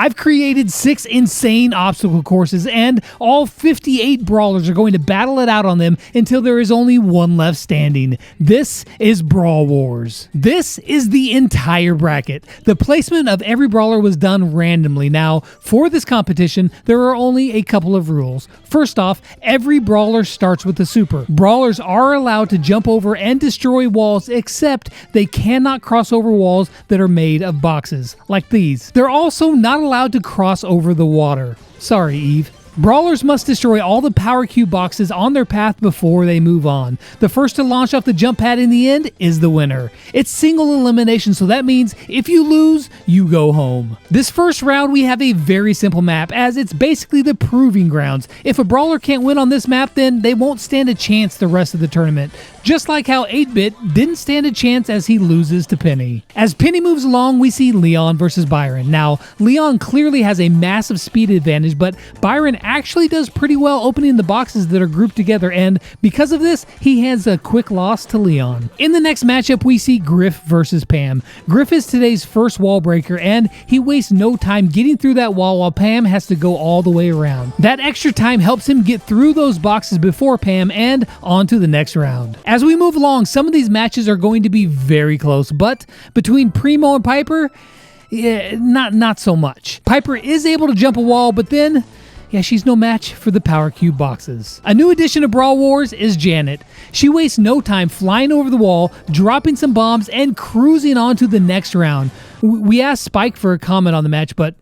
I've created 6 insane obstacle courses, and all 58 brawlers are going to battle it out on them until there is only one left standing. This is Brawl Wars. This is the entire bracket. The placement of every brawler was done randomly. Now, for this competition, there are only a couple of rules. First off, every brawler starts with a super. Brawlers are allowed to jump over and destroy walls, except they cannot cross over walls that are made of boxes, like these. They're also not allowed to cross over the water. Sorry, Eve. Brawlers must destroy all the power cube boxes on their path before they move on. The first to launch off the jump pad in the end is the winner. It's single elimination, so that means if you lose, you go home. This first round we have a very simple map, as it's basically the proving grounds. If a brawler can't win on this map, then they won't stand a chance the rest of the tournament. Just like how 8-Bit didn't stand a chance as he loses to Penny. As Penny moves along, we see Leon versus Byron. Now, Leon clearly has a massive speed advantage, but Byron actually does pretty well opening the boxes that are grouped together, and because of this, he hands a quick loss to Leon. In the next matchup, we see Griff versus Pam. Griff is today's first wall breaker, and he wastes no time getting through that wall while Pam has to go all the way around. That extra time helps him get through those boxes before Pam and on to the next round. As we move along, some of these matches are going to be very close, but between Primo and Piper, not so much. Piper is able to jump a wall, but then she's no match for the power cube boxes. A new addition to Brawl Wars is Janet. She wastes no time flying over the wall, dropping some bombs, and cruising on to the next round. We asked Spike for a comment on the match, but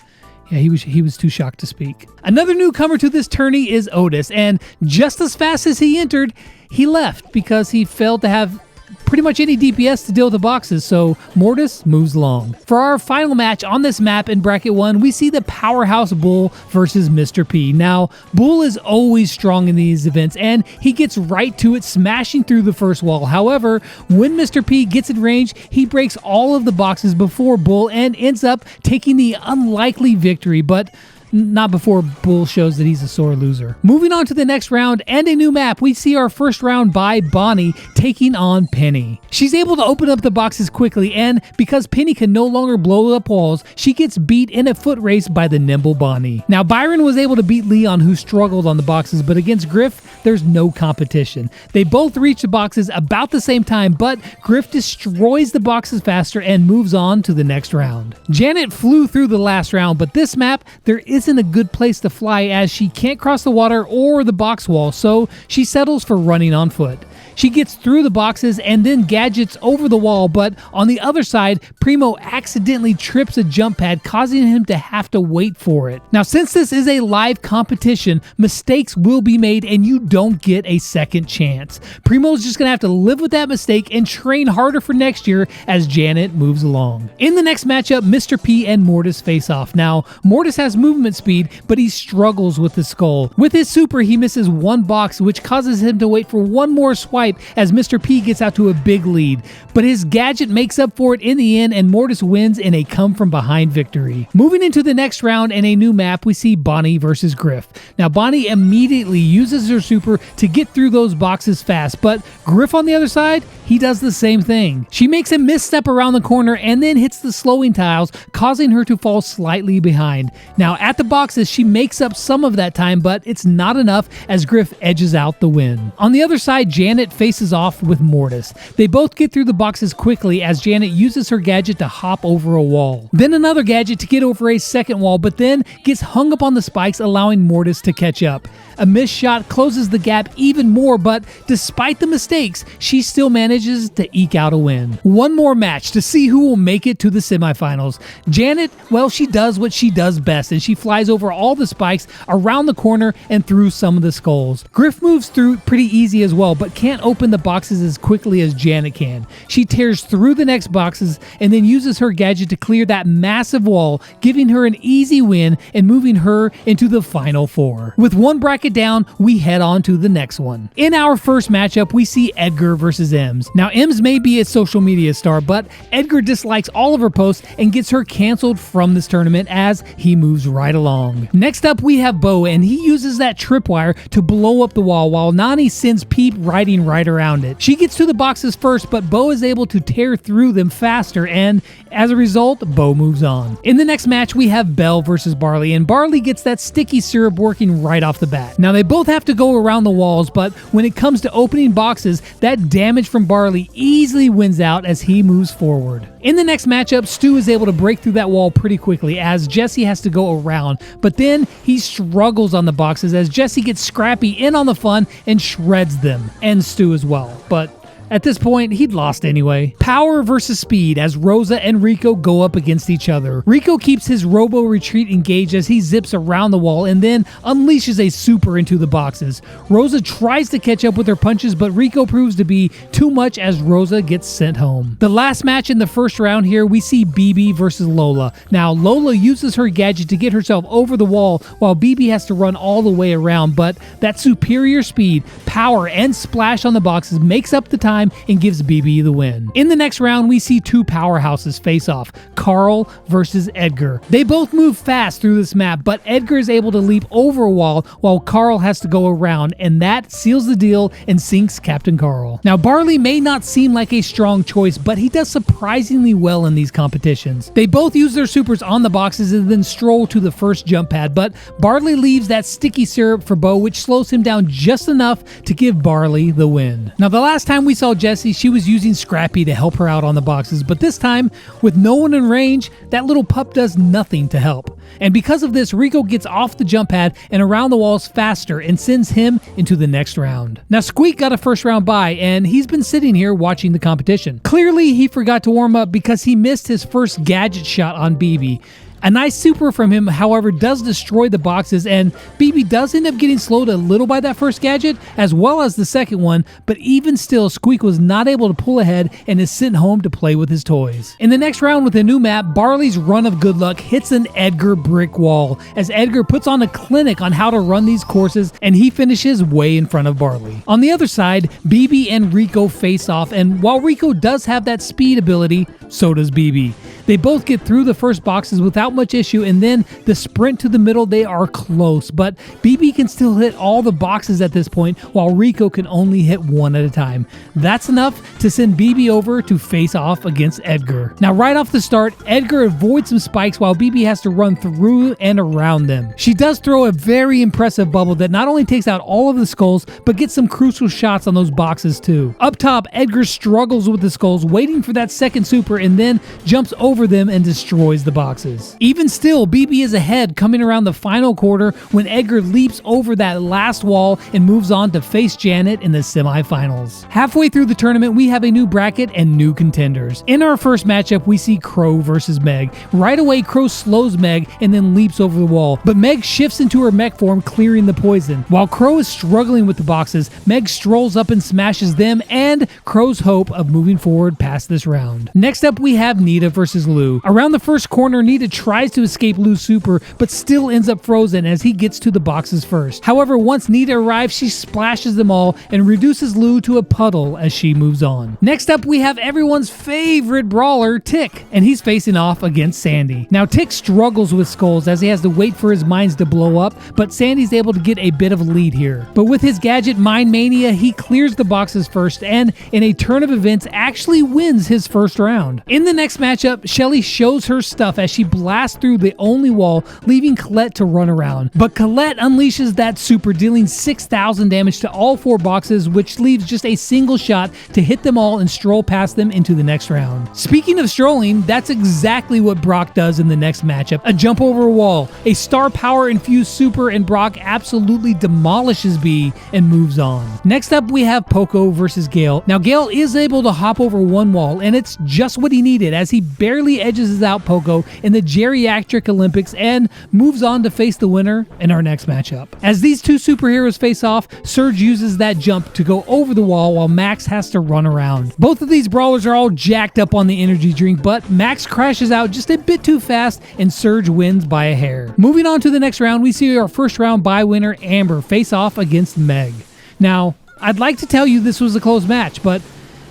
he was too shocked to speak. Another newcomer to this tourney is Otis, and just as fast as he entered, he left because he failed to have pretty much any DPS to deal with the boxes, so Mortis moves along. For our final match on this map in Bracket 1, we see the powerhouse Bull versus Mr. P. Now, Bull is always strong in these events, and he gets right to it, smashing through the first wall. However, when Mr. P gets in range, he breaks all of the boxes before Bull and ends up taking the unlikely victory, but not before Bull shows that he's a sore loser. Moving on to the next round and a new map, we see our first round by Bonnie taking on Penny. She's able to open up the boxes quickly, and because Penny can no longer blow up walls, she gets beat in a foot race by the nimble Bonnie. Now, Byron was able to beat Leon, who struggled on the boxes, but against Griff, there's no competition. They both reach the boxes about the same time, but Griff destroys the boxes faster and moves on to the next round. Janet flew through the last round, but this map, there isn't a good place to fly as she can't cross the water or the box wall, so she settles for running on foot. She gets through the boxes and then gadgets over the wall, but on the other side, Primo accidentally trips a jump pad, causing him to have to wait for it. Now, since this is a live competition, mistakes will be made and you don't get a second chance. Primo's just gonna have to live with that mistake and train harder for next year as Janet moves along. In the next matchup, Mr. P and Mortis face off. Now, Mortis has movement speed, but he struggles with the skull. With his super, he misses one box, which causes him to wait for one more swipe as Mr. P gets out to a big lead. But his gadget makes up for it in the end, and Mortis wins in a come-from-behind victory. Moving into the next round and a new map, we see Bonnie versus Griff. Now, Bonnie immediately uses her super to get through those boxes fast, but Griff on the other side, he does the same thing. She makes a misstep around the corner and then hits the slowing tiles, causing her to fall slightly behind. Now, at the boxes, she makes up some of that time, but it's not enough as Griff edges out the win. On the other side, Janet faces off with Mortis. They both get through the boxes quickly as Janet uses her gadget to hop over a wall. Then another gadget to get over a second wall, but then gets hung up on the spikes, allowing Mortis to catch up. A missed shot closes the gap even more, but despite the mistakes, she still manages to eke out a win. One more match to see who will make it to the semifinals. Janet, well, she does what she does best, and she flies over all the spikes, around the corner, and through some of the skulls. Griff moves through pretty easy as well, but can't open the boxes as quickly as Janet can. She tears through the next boxes and then uses her gadget to clear that massive wall, giving her an easy win and moving her into the final four. With one bracket down, we head on to the next one. In our first matchup, we see Edgar versus Ems. Now, Ems may be a social media star, but Edgar dislikes all of her posts and gets her canceled from this tournament as he moves right along. Next up, we have Bo, and he uses that tripwire to blow up the wall while Nani sends Peep riding working right around it. She gets to the boxes first, but Bo is able to tear through them faster, and as a result, Bo moves on. In the next match, we have Belle versus Barley, and Barley gets that sticky syrup working right off the bat. Now, they both have to go around the walls, but when it comes to opening boxes, that damage from Barley easily wins out as he moves forward. In the next matchup, Stu is able to break through that wall pretty quickly as Jesse has to go around, but then he struggles on the boxes as Jesse gets scrappy in on the fun and shreds them, and Stu as well, but at this point, he'd lost anyway. Power versus speed as Rosa and Rico go up against each other. Rico keeps his robo retreat engaged as he zips around the wall and then unleashes a super into the boxes. Rosa tries to catch up with her punches, but Rico proves to be too much as Rosa gets sent home. The last match in the first round here, we see BB versus Lola. Now, Lola uses her gadget to get herself over the wall while BB has to run all the way around, but that superior speed, power, and splash on the boxes makes up the time and gives BB the win. In the next round, we see two powerhouses face off, Carl versus Edgar. They both move fast through this map, but Edgar is able to leap over a wall while Carl has to go around, and that seals the deal and sinks Captain Carl. Now, Barley may not seem like a strong choice, but he does surprisingly well in these competitions. They both use their supers on the boxes and then stroll to the first jump pad, but Barley leaves that sticky syrup for Bo, which slows him down just enough to give Barley the win. Now, the last time we saw Jessie, she was using Scrappy to help her out on the boxes, but this time, with no one in range, that little pup does nothing to help. And because of this, Rico gets off the jump pad and around the walls faster and sends him into the next round. Now, Squeak got a first round bye, and he's been sitting here watching the competition. Clearly, he forgot to warm up because he missed his first gadget shot on BB. A nice super from him, however, does destroy the boxes, and BB does end up getting slowed a little by that first gadget, as well as the second one, but even still, Squeak was not able to pull ahead and is sent home to play with his toys. In the next round with a new map, Barley's run of good luck hits an Edgar brick wall, as Edgar puts on a clinic on how to run these courses, and he finishes way in front of Barley. On the other side, BB and Rico face off, and while Rico does have that speed ability, so does BB. They both get through the first boxes without much issue, and then the sprint to the middle, they are close, but BB can still hit all the boxes at this point, while Rico can only hit one at a time. That's enough to send BB over to face off against Edgar. Now, right off the start, Edgar avoids some spikes while BB has to run through and around them. She does throw a very impressive bubble that not only takes out all of the skulls, but gets some crucial shots on those boxes too. Up top, Edgar struggles with the skulls, waiting for that second super, and then jumps over them and destroys the boxes. Even still, BB is ahead coming around the final quarter when Edgar leaps over that last wall and moves on to face Janet in the semifinals. Halfway through the tournament, we have a new bracket and new contenders. In our first matchup, we see Crow versus Meg. Right away, Crow slows Meg and then leaps over the wall, but Meg shifts into her mech form, clearing the poison. While Crow is struggling with the boxes, Meg strolls up and smashes them and Crow's hope of moving forward past this round. Next up, we have Nita versus Lou. Around the first corner, Nita tries to escape Lou's super, but still ends up frozen as he gets to the boxes first. However, once Nita arrives, she splashes them all and reduces Lou to a puddle as she moves on. Next up, we have everyone's favorite brawler, Tick, and he's facing off against Sandy. Now, Tick struggles with skulls as he has to wait for his mines to blow up, but Sandy's able to get a bit of a lead here. But with his gadget Mine Mania, he clears the boxes first and, in a turn of events, actually wins his first round. In the next matchup, Shelly shows her stuff as she blasts through the only wall, leaving Colette to run around. But Colette unleashes that super, dealing 6,000 damage to all four boxes, which leaves just a single shot to hit them all and stroll past them into the next round. Speaking of strolling, that's exactly what Brock does in the next matchup. A jump over a wall, a star power infused super, and Brock absolutely demolishes B and moves on. Next up, we have Poco versus Gale. Now, Gale is able to hop over one wall, and it's just what he needed as he barely edges out Poco in the Geriatric Olympics and moves on to face the winner in our next matchup. As these two superheroes face off, Surge uses that jump to go over the wall while Max has to run around. Both of these brawlers are all jacked up on the energy drink, but Max crashes out just a bit too fast and Surge wins by a hair. Moving on to the next round, we see our first round bye winner Amber face off against Meg. Now, I'd like to tell you this was a close match, but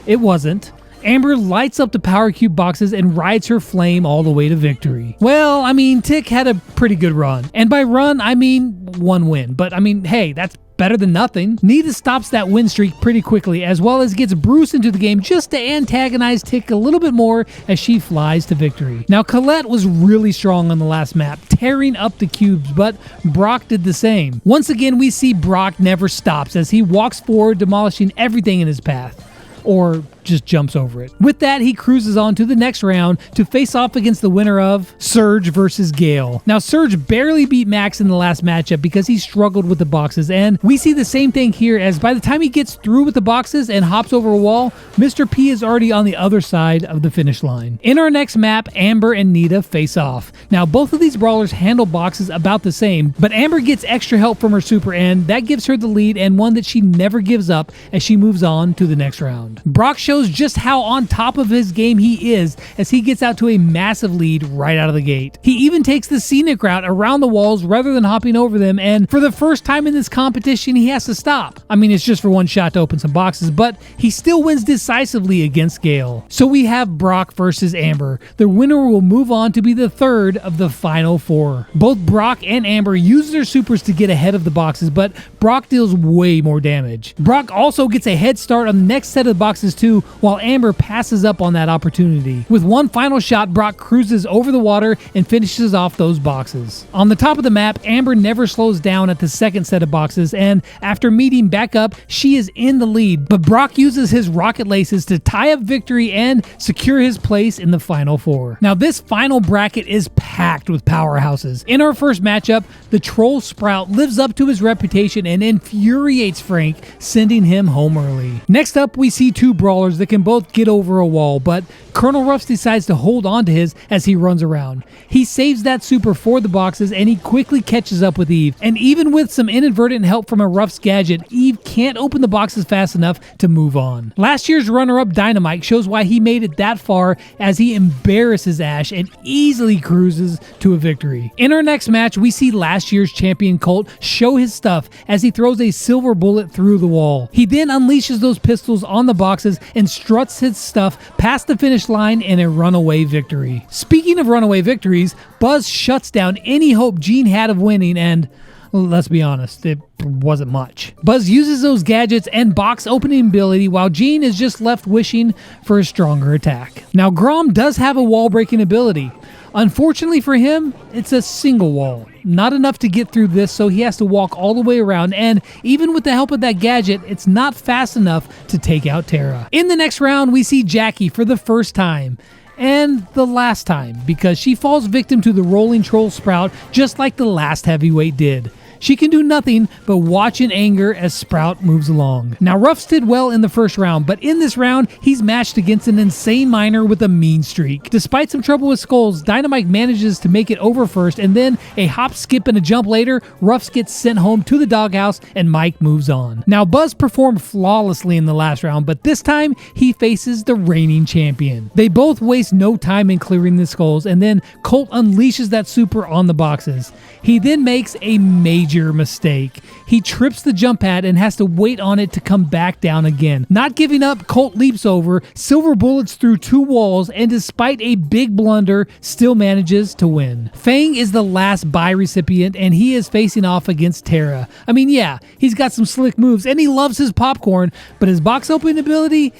it wasn't. Amber lights up the power cube boxes and rides her flame all the way to victory. Well, Tick had a pretty good run. And by run, I mean one win. But hey, that's better than nothing. Nita stops that win streak pretty quickly, as well as gets Bruce into the game just to antagonize Tick a little bit more as she flies to victory. Now, Colette was really strong on the last map, tearing up the cubes, but Brock did the same. Once again, we see Brock never stops as he walks forward, demolishing everything in his path. Or just jumps over it. With that, he cruises on to the next round to face off against the winner of Surge versus Gale. Now, Surge barely beat Max in the last matchup because he struggled with the boxes, and we see the same thing here as by the time he gets through with the boxes and hops over a wall, Mr. P is already on the other side of the finish line. In our next map, Amber and Nita face off. Now, both of these brawlers handle boxes about the same, but Amber gets extra help from her super, and that gives her the lead and one that she never gives up as she moves on to the next round. Brock shows just how on top of his game he is as he gets out to a massive lead right out of the gate. He even takes the scenic route around the walls rather than hopping over them, and for the first time in this competition, he has to stop. I mean, it's just for one shot to open some boxes, but he still wins decisively against Gale. So we have Brock versus Amber. The winner will move on to be the third of the final four. Both Brock and Amber use their supers to get ahead of the boxes, but Brock deals way more damage. Brock also gets a head start on the next set of boxes too, while Amber passes up on that opportunity. With one final shot, Brock cruises over the water and finishes off those boxes. On the top of the map, Amber never slows down at the second set of boxes, and after meeting back up, she is in the lead, but Brock uses his rocket laces to tie up victory and secure his place in the final four. Now, this final bracket is packed with powerhouses. In our first matchup, the Troll Sprout lives up to his reputation and infuriates Frank, sending him home early. Next up, we see two brawlers that can both get over a wall, but Colonel Ruffs decides to hold on to his as he runs around. He saves that super for the boxes and he quickly catches up with Eve. And even with some inadvertent help from a Ruffs gadget, Eve can't open the boxes fast enough to move on. Last year's runner-up Dynamite shows why he made it that far as he embarrasses Ash and easily cruises to a victory. In our next match, we see last year's champion Colt show his stuff as he throws a silver bullet through the wall. He then unleashes those pistols on the boxes and struts his stuff past the finish line in a runaway victory. Speaking of runaway victories, Buzz shuts down any hope Gene had of winning, and let's be honest, it wasn't much. Buzz uses those gadgets and box opening ability while Gene is just left wishing for a stronger attack. Now, Grom does have a wall breaking ability. Unfortunately for him, it's a single wall. Not enough to get through this, so he has to walk all the way around, and even with the help of that gadget, it's not fast enough to take out Tara. In the next round, we see Jackie for the first time. And the last time, because she falls victim to the rolling Troll Sprout just like the last heavyweight did. She can do nothing but watch in anger as Sprout moves along. Now, Ruffs did well in the first round, but in this round, he's matched against an insane miner with a mean streak. Despite some trouble with skulls, Dynamite manages to make it over first, and then a hop, skip, and a jump later, Ruffs gets sent home to the doghouse, and Mike moves on. Now, Buzz performed flawlessly in the last round, but this time, he faces the reigning champion. They both waste no time in clearing the skulls, and then Colt unleashes that super on the boxes. He then makes a major mistake. He trips the jump pad and has to wait on it to come back down again. Not giving up, Colt leaps over, silver bullets through two walls, and despite a big blunder, still manages to win. Fang is the last buy recipient, and he is facing off against Tara. I mean, yeah, he's got some slick moves, and he loves his popcorn, but his box opening ability,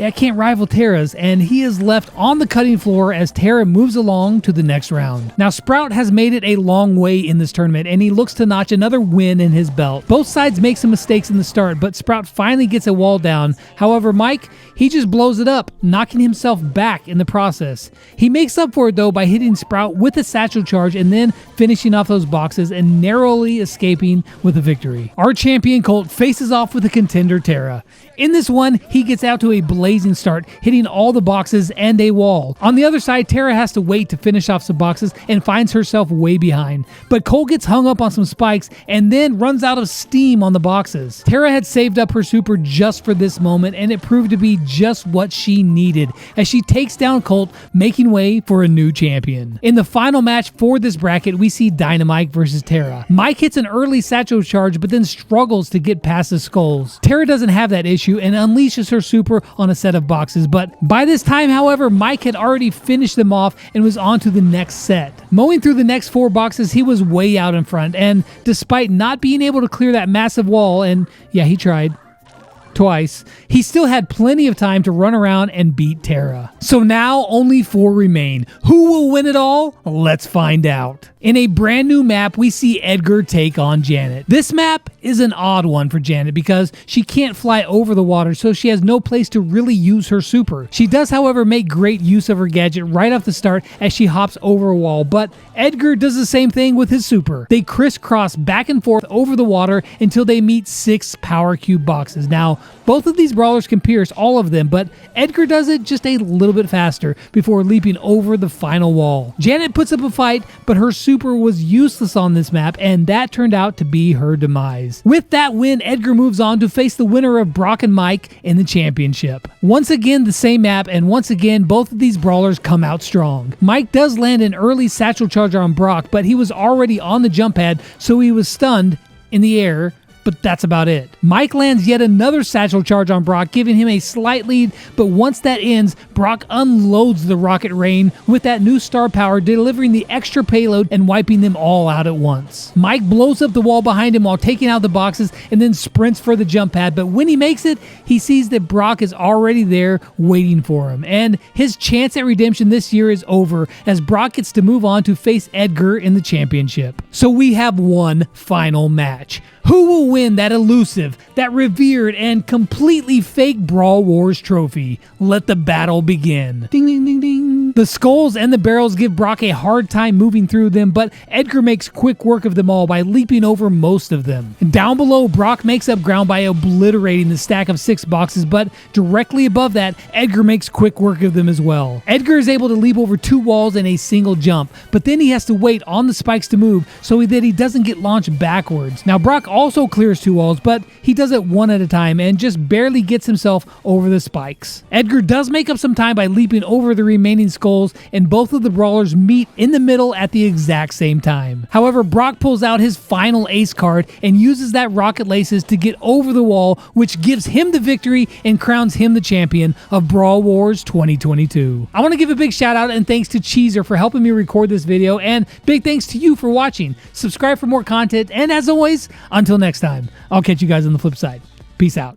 I can't rival Tara's, and he is left on the cutting floor as Tara moves along to the next round. Now, Sprout has made it a long way in this tournament, and he looks to notch another win in his belt. Both sides make some mistakes in the start, but Sprout finally gets a wall down. However, Mike, he just blows it up, knocking himself back in the process. He makes up for it, though, by hitting Sprout with a satchel charge and then finishing off those boxes and narrowly escaping with a victory. Our champion Colt faces off with the contender Tara. In this one, he gets out to a blazing start, hitting all the boxes and a wall. On the other side, Tara has to wait to finish off some boxes and finds herself way behind. But Cole gets hung up on some spikes and then runs out of steam on the boxes. Tara had saved up her super just for this moment, and it proved to be just what she needed as she takes down Colt, making way for a new champion. In the final match for this bracket, we see Dynamite versus Tara. Mike hits an early satchel charge but then struggles to get past the skulls. Tara doesn't have that issue and unleashes her super on a set of boxes, but by this time, however, Mike had already finished them off and was on to the next set. Mowing through the next 4 boxes, he was way out in front, and despite not being able to clear that massive wall, and yeah, he tried twice, he still had plenty of time to run around and beat Tara. So now only 4 remain. Who will win it all? Let's find out. In a brand new map, we see Edgar take on Janet. This map is an odd one for Janet because she can't fly over the water, so she has no place to really use her super. She does, however, make great use of her gadget right off the start as she hops over a wall, but Edgar does the same thing with his super. They crisscross back and forth over the water until they meet 6 power cube boxes. Now, both of these brawlers can pierce all of them, but Edgar does it just a little bit faster before leaping over the final wall. Janet puts up a fight, but her super was useless on this map, and that turned out to be her demise. With that win, Edgar moves on to face the winner of Brock and Mike in the championship. Once again, the same map, and once again, both of these brawlers come out strong. Mike does land an early satchel charge on Brock, but he was already on the jump pad, so he was stunned in the air, but that's about it. Mike lands yet another satchel charge on Brock, giving him a slight lead, but once that ends, Brock unloads the rocket rain with that new star power, delivering the extra payload and wiping them all out at once. Mike blows up the wall behind him while taking out the boxes and then sprints for the jump pad, but when he makes it, he sees that Brock is already there waiting for him, and his chance at redemption this year is over as Brock gets to move on to face Edgar in the championship. So we have one final match. Who will win that elusive, that revered, and completely fake Brawl Wars trophy? Let the battle begin. Ding, ding, ding, ding. The skulls and the barrels give Brock a hard time moving through them, but Edgar makes quick work of them all by leaping over most of them. Down below, Brock makes up ground by obliterating the stack of 6 boxes, but directly above that, Edgar makes quick work of them as well. Edgar is able to leap over 2 walls in a single jump, but then he has to wait on the spikes to move so that he doesn't get launched backwards. Now, Brock also clears 2 walls, but he does it one at a time and just barely gets himself over the spikes. Edgar does make up some time by leaping over the remaining skulls, and both of the brawlers meet in the middle at the exact same time. However, Brock pulls out his final ace card and uses that rocket laces to get over the wall, which gives him the victory and crowns him the champion of Brawl Wars 2022. I want to give a big shout out and thanks to Cheezer for helping me record this video, and big thanks to you for watching. Subscribe for more content, and as always, until next time, I'll catch you guys on the flip side. Peace out.